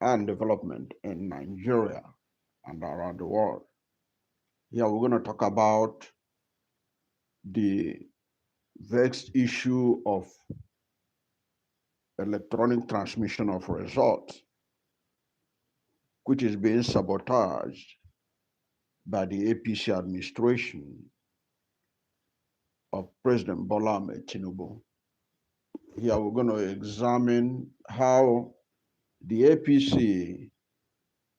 and development in Nigeria and around the world. Here we're going to talk about the vexed issue of electronic transmission of results, which is being sabotaged by the APC administration of President Bola Ahmed Tinubu. Here we're going to examine how the APC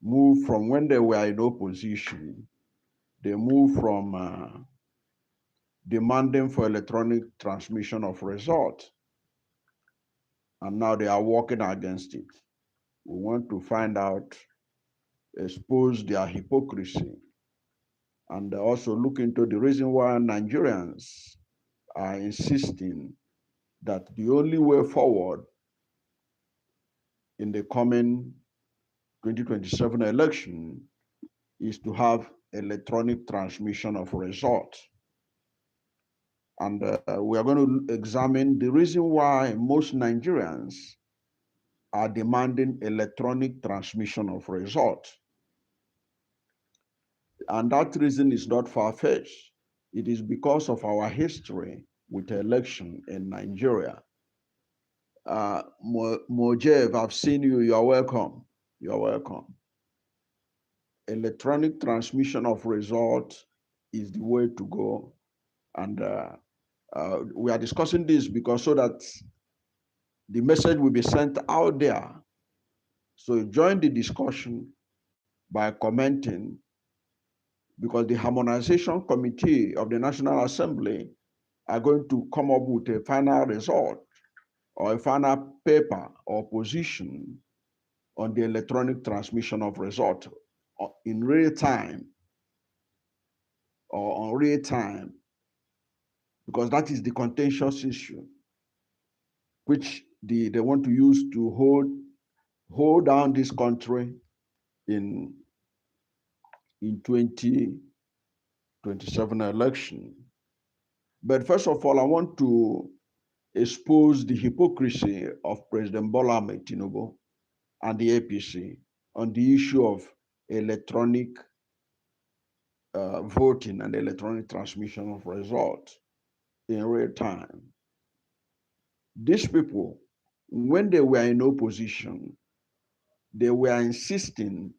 moved from when they were in opposition, they moved from demanding for electronic transmission of results, and now they are working against it. We want to find out, expose their hypocrisy, and also look into the reason why Nigerians are insisting that the only way forward in the coming 2027 election is to have electronic transmission of results. And we are going to examine the reason why most Nigerians are demanding electronic transmission of results. And that reason is not far-fetched. It is because of our history with election in Nigeria. Mojev, I've seen you. You are welcome. You are welcome. Electronic transmission of results is the way to go. And we are discussing this because so that the message will be sent out there. So join the discussion by commenting, because the Harmonization Committee of the National Assembly are going to come up with a final result or a final paper or position on the electronic transmission of result in real time or on real time, because that is the contentious issue which they want to use to hold down this country in 2027 election. But first of all, I want to expose the hypocrisy of President Bola Ahmed Tinubu and the APC on the issue of electronic voting and electronic transmission of results in real time. These people, when they were in opposition, they were insisting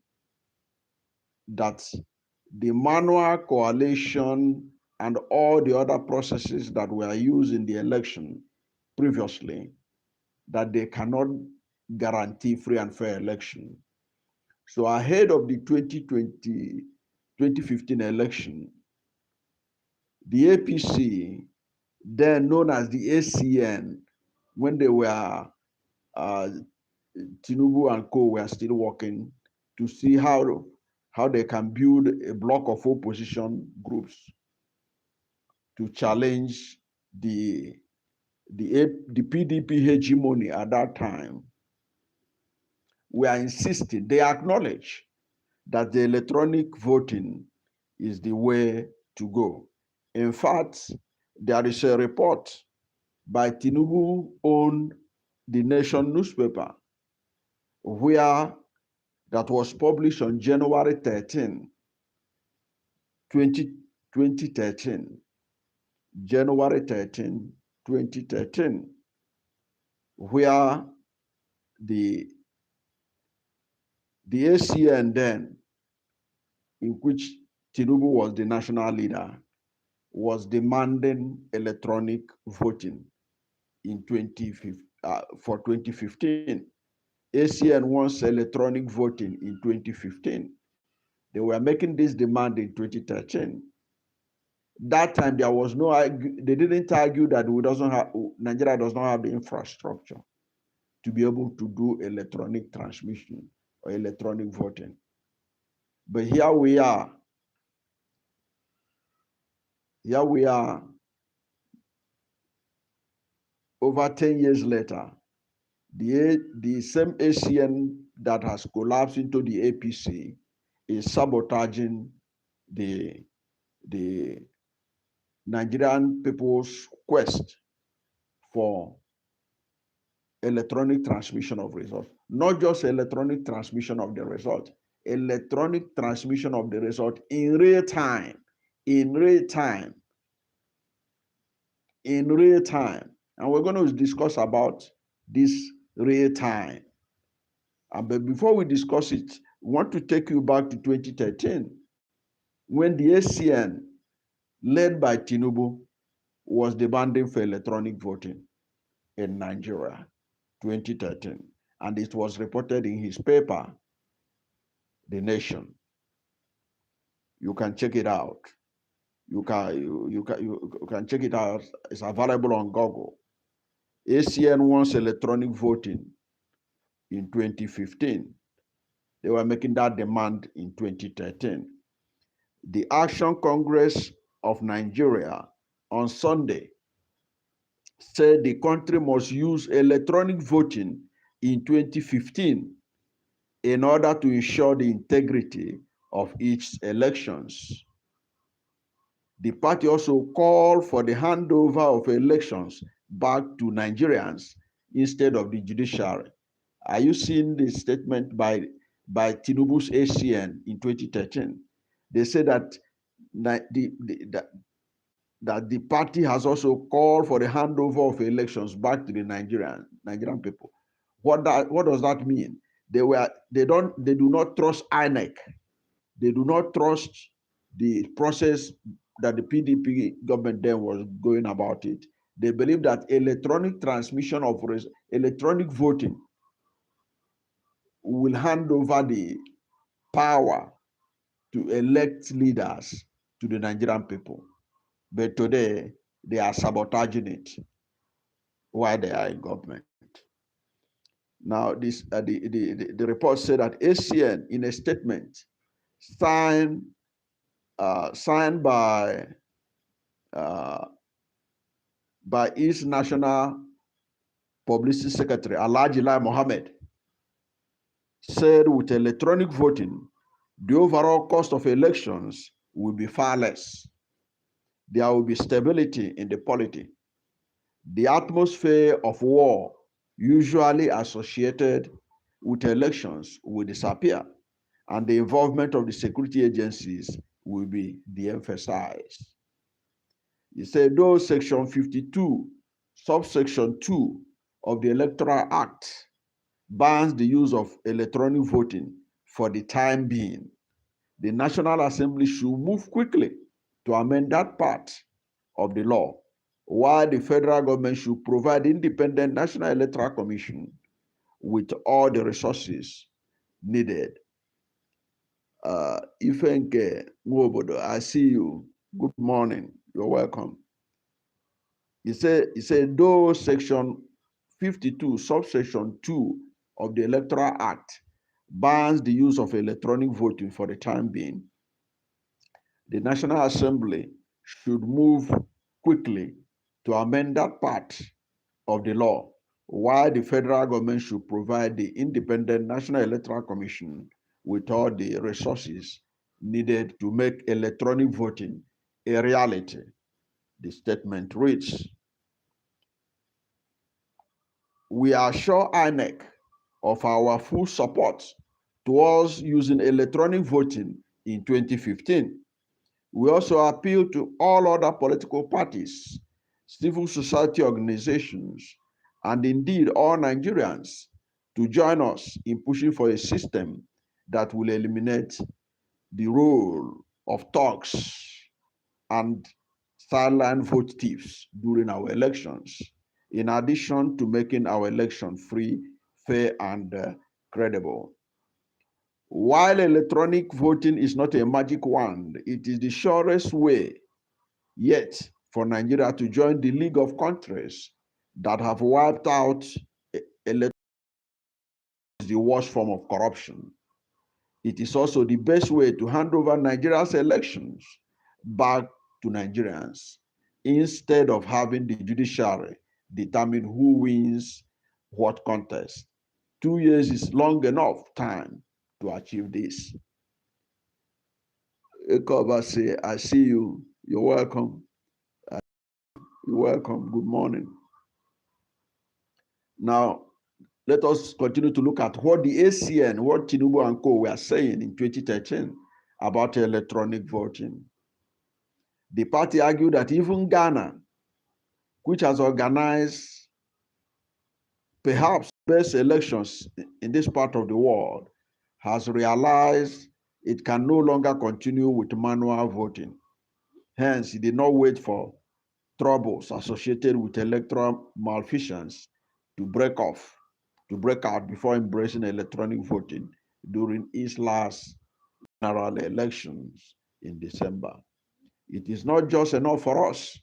that the manual coalition and all the other processes that were used in the election previously, that they cannot guarantee free and fair election. So ahead of the 2015 election, the APC, then known as the ACN, when they were, Tinubu and co were still working to see how they can build a block of opposition groups to challenge the PDP hegemony at that time. We are insisting, they acknowledge that the electronic voting is the way to go. In fact, there is a report by Tinubu on the Nation newspaper, where that was published on January 13, 2013. January 13, 2013, where the ACN then, in which Tinubu was the national leader, was demanding electronic voting in for 2015. ACN wants electronic voting in 2015. They were making this demand in 2013. That time there was no, they didn't argue that Nigeria does not have the infrastructure to be able to do electronic transmission or electronic voting. But here we are. Here we are, over 10 years later. The same ACN that has collapsed into the APC is sabotaging the Nigerian people's quest for electronic transmission of results. Not just electronic transmission of the result, electronic transmission of the result in real time, in real time, in real time. And we're going to discuss about this real time. But before we discuss it, we want to take you back to 2013 when the ACN, led by Tinubu, was demanding for electronic voting in Nigeria, 2013. And it was reported in his paper, The Nation. You can check it out. You can check it out. It's available on Google. ACN wants electronic voting in 2015. They were making that demand in 2013. The Action Congress of Nigeria on Sunday said the country must use electronic voting in 2015 in order to ensure the integrity of its elections. The party also called for the handover of elections back to Nigerians instead of the judiciary. Are you seeing the statement by Tinubu's ACN in 2013? They said that the party has also called for the handover of elections back to the Nigerian people. What does that mean? They do not trust INEC. They do not trust the process that the PDP government then was going about it. They believe that electronic transmission of electronic voting will hand over the power to elect leaders to the Nigerian people. But today, they are sabotaging it while they are in government. Now, the report said that ACN, in a statement signed by its National Publicity Secretary, Alhaji Lai Mohammed, said with electronic voting, the overall cost of elections will be far less. There will be stability in the polity. The atmosphere of war usually associated with elections will disappear, and the involvement of the security agencies will be de-emphasized. He said, though Section 52, subsection 2 of the Electoral Act bans the use of electronic voting for the time being, the National Assembly should move quickly to amend that part of the law, while the federal government should provide the independent National Electoral Commission with all the resources needed. Ifenke Nwobodo, I see you. Good morning. You're welcome. He said, though Section 52, subsection 2 of the Electoral Act bans the use of electronic voting for the time being, the National Assembly should move quickly to amend that part of the law, while the federal government should provide the independent National Electoral Commission with all the resources needed to make electronic voting a reality. The statement reads, we assure INEC of our full support towards using electronic voting in 2015. We also appeal to all other political parties, civil society organizations, and indeed all Nigerians to join us in pushing for a system that will eliminate the role of thugs and silent vote thieves during our elections, in addition to making our election free, fair, and credible. While electronic voting is not a magic wand, it is the surest way yet for Nigeria to join the league of countries that have wiped out electronic, the worst form of corruption. It is also the best way to hand over Nigeria's elections back to Nigerians instead of having the judiciary determine who wins what contest. 2 years is long enough time to achieve this. Ekobase, I see you. You're welcome. You're welcome. Good morning. Now, let us continue to look at what the ACN, what Tinubu and co were saying in 2013 about electronic voting. The party argued that even Ghana, which has organized perhaps best elections in this part of the world, has realized it can no longer continue with manual voting. Hence, it did not wait for troubles associated with electoral malfeasance to break out before embracing electronic voting during its last general elections in December. It is not just enough for us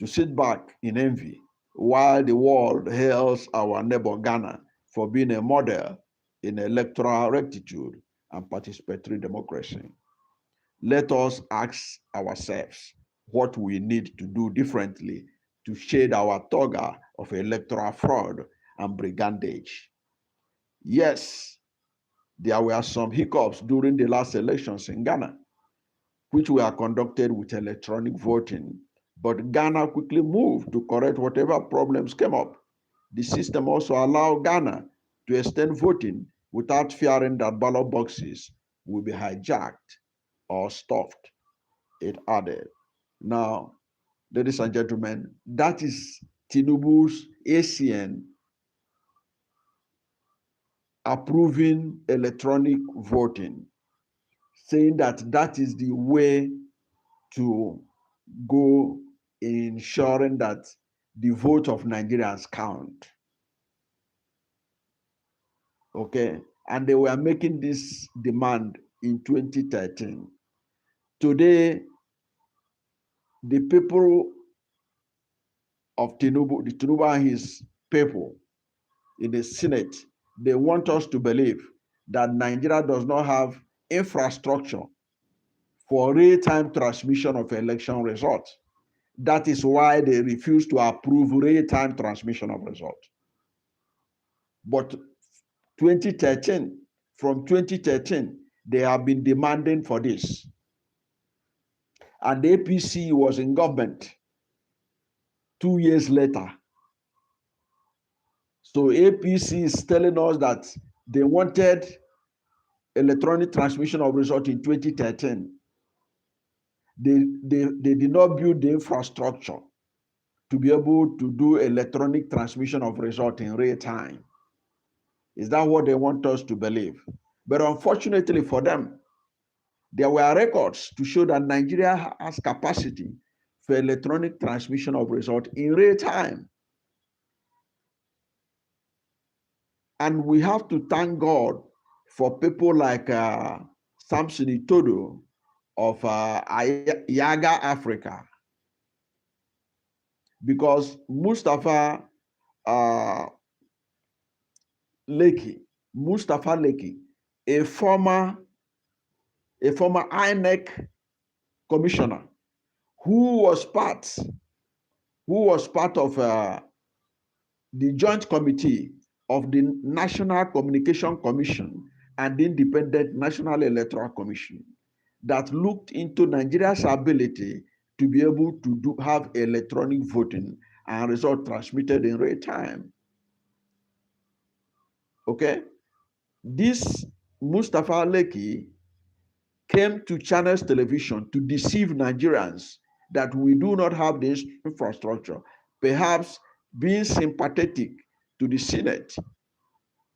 to sit back in envy while the world hails our neighbor Ghana for being a model in electoral rectitude and participatory democracy. Let us ask ourselves what we need to do differently to shade our toga of electoral fraud and brigandage. Yes, there were some hiccups during the last elections in Ghana, which were conducted with electronic voting, but Ghana quickly moved to correct whatever problems came up. The system also allowed Ghana to extend voting without fearing that ballot boxes will be hijacked or stuffed, it added. Now, ladies and gentlemen, that is Tinubu's ACN approving electronic voting, saying that that is the way to go in ensuring that the vote of Nigerians count. Okay, and they were making this demand in 2013. Today, the people of Tinubu, the Tinubu and his people in the Senate, they want us to believe that Nigeria does not have infrastructure for real-time transmission of election results. That is why they refuse to approve real-time transmission of results. But 2013, from 2013, they have been demanding for this. And the APC was in government 2 years later. So APC is telling us that they wanted electronic transmission of results in 2013. They did not build the infrastructure to be able to do electronic transmission of result in real time. Is that what they want us to believe? But unfortunately for them, there were records to show that Nigeria has capacity for electronic transmission of result in real time. And we have to thank God for people like Samson Itodo of Yaga Africa, because Mustafa Leki, a former INEC commissioner who was part of the joint committee of the National Communication Commission and the Independent National Electoral Commission that looked into Nigeria's ability to be able to have electronic voting and result transmitted in real time. Okay, this Mustafa Leki came to Channels Television to deceive Nigerians that we do not have this infrastructure, perhaps being sympathetic to the Senate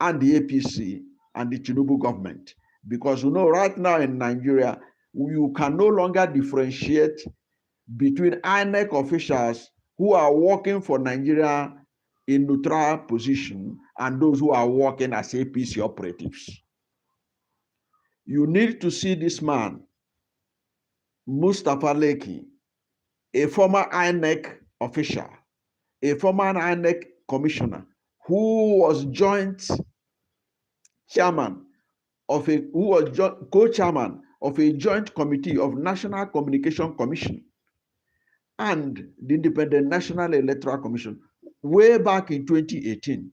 and the APC and the Tinubu government. Because you know, right now in Nigeria, you can no longer differentiate between INEC officials who are working for Nigeria in neutral position and those who are working as APC operatives. You need to see this man, Mustafa Leki, a former INEC official, a former INEC commissioner, who was co-chairman of a joint committee of National Communication Commission and the Independent National Electoral Commission way back in 2018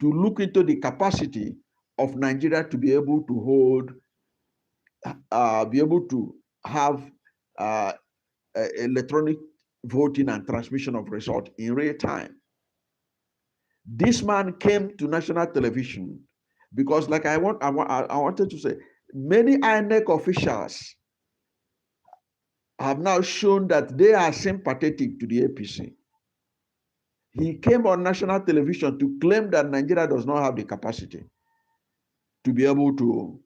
to look into the capacity of Nigeria to be able to have electronic voting and transmission of result in real time. This man came to national television because, like I wanted to say, many INEC officials have now shown that they are sympathetic to the APC. He came on national television to claim that Nigeria does not have the capacity to be able to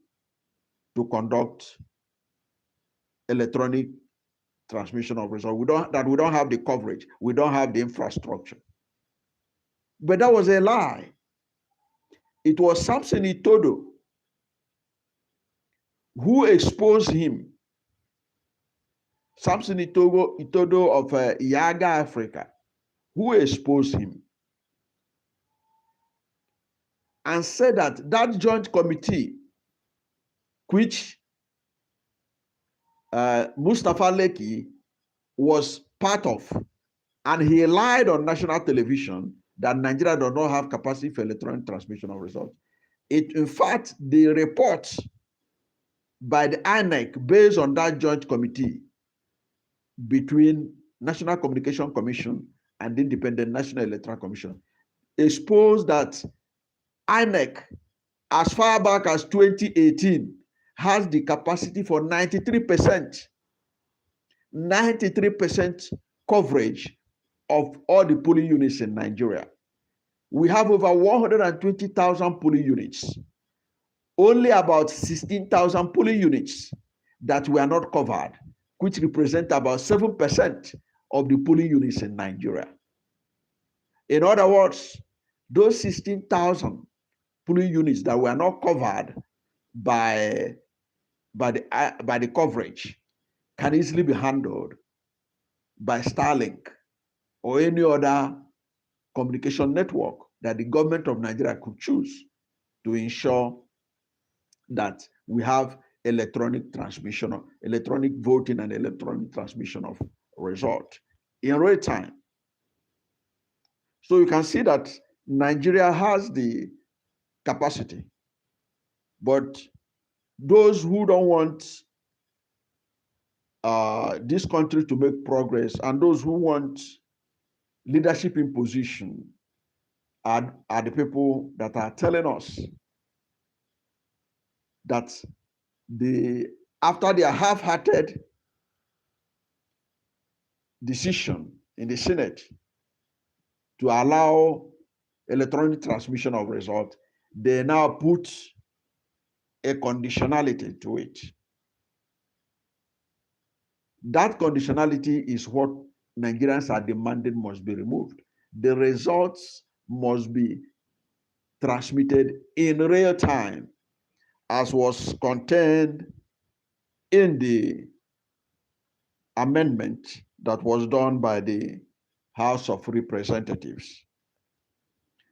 conduct electronic transmission of results. We don't have the coverage. We don't have the infrastructure. But that was a lie. It was Samson Itodo who exposed him. Samson Itodo of Yaga, Africa, who exposed him and said that that joint committee, which Mustafa Leki was part of, and he lied on national television that Nigeria does not have capacity for electronic transmission of results. In fact, the report by the INEC based on that joint committee between National Communication Commission and Independent National Electoral Commission exposed that INEC, as far back as 2018, has the capacity for 93% coverage of all the polling units in Nigeria. We have over 120,000 polling units. Only about 16,000 polling units that were not covered, which represent about 7% of the polling units in Nigeria. In other words, those 16,000 polling units that were not covered by the coverage can easily be handled by Starlink or any other communication network that the government of Nigeria could choose to ensure that we have electronic voting and electronic transmission of result in real time. So you can see that Nigeria has the capacity, but those who don't want this country to make progress and those who want leadership in position are the people that are telling us that after their half-hearted decision in the Senate to allow electronic transmission of result, they now put a conditionality to it. That conditionality is what Nigerians are demanding must be removed. The results must be transmitted in real time, as was contained in the amendment that was done by the House of Representatives.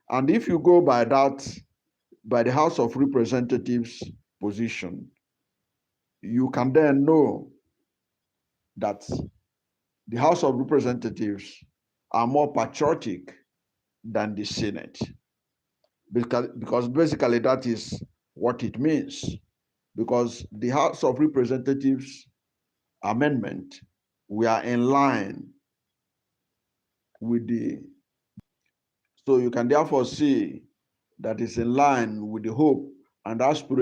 And if you go by the House of Representatives position, you can then know that the House of Representatives are more patriotic than the Senate. Because basically that is what it means. Because the House of Representatives amendment, we are in line with so you can therefore see that it's in line with the hope and aspiration